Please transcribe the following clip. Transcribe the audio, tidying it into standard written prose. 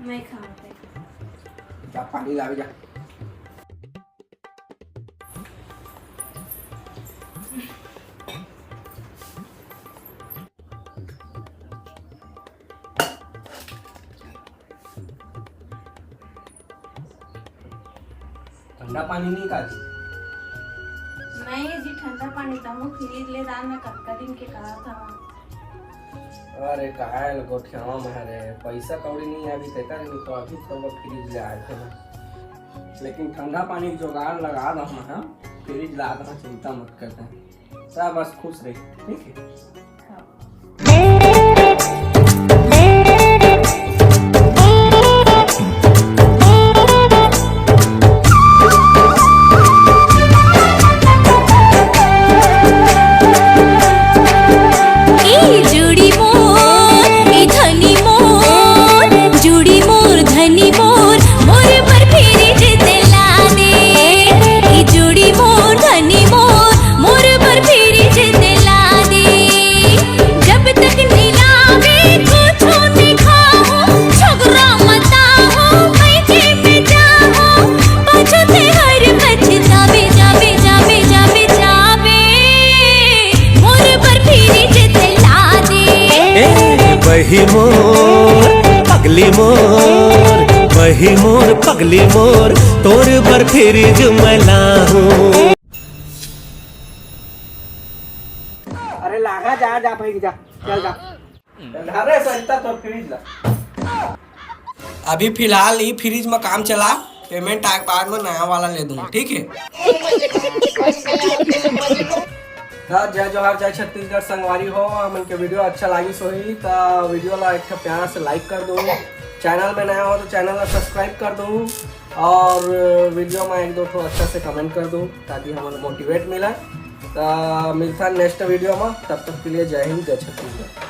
नहीं खाते। जा पानी लावे जा। ठंडा पानी नहीं खाती? नहीं जी, ठंडा पानी तो हम फ्रिज ले जाना कब दिन के कहा था। अरे कायल गोठियावा में रे पैसा कौड़ी नहीं अभी तक तो अभी तो वो फ्रिज ले आए थे ना। लेकिन ठंडा पानी जुगाड़ लगा रहा है, फ्रिज ला रहा, चिंता मत करते हैं सब, बस खुश रहे, ठीक है। वही मोर पगली मोर, वही मोर पगली मोर, तोर पर फ्रिज मला हूँ। अरे लागा जा जा भाई जा, चल जा। अरे सरिता तो फ्रिज ला। अभी फिलहाल ये फ्रिज में काम चला, पेमेंट आए बाद में नया वाला ले दूंगा, ठीक है। जय जोहार, जय छत्तीसगढ़ संगवारी हो। हमन के वीडियो अच्छा लगी सोही तो वीडियो ला एक प्यार से लाइक कर दो, चैनल में नया हो तो चैनल ला सब्सक्राइब कर दो और वीडियो में एक दो ठो अच्छा से कमेंट कर दो ताकि हमें मोटिवेट मिला। तो मिलता नेक्स्ट वीडियो में, तब तक के लिए जय हिंद, जय छत्तीसगढ़।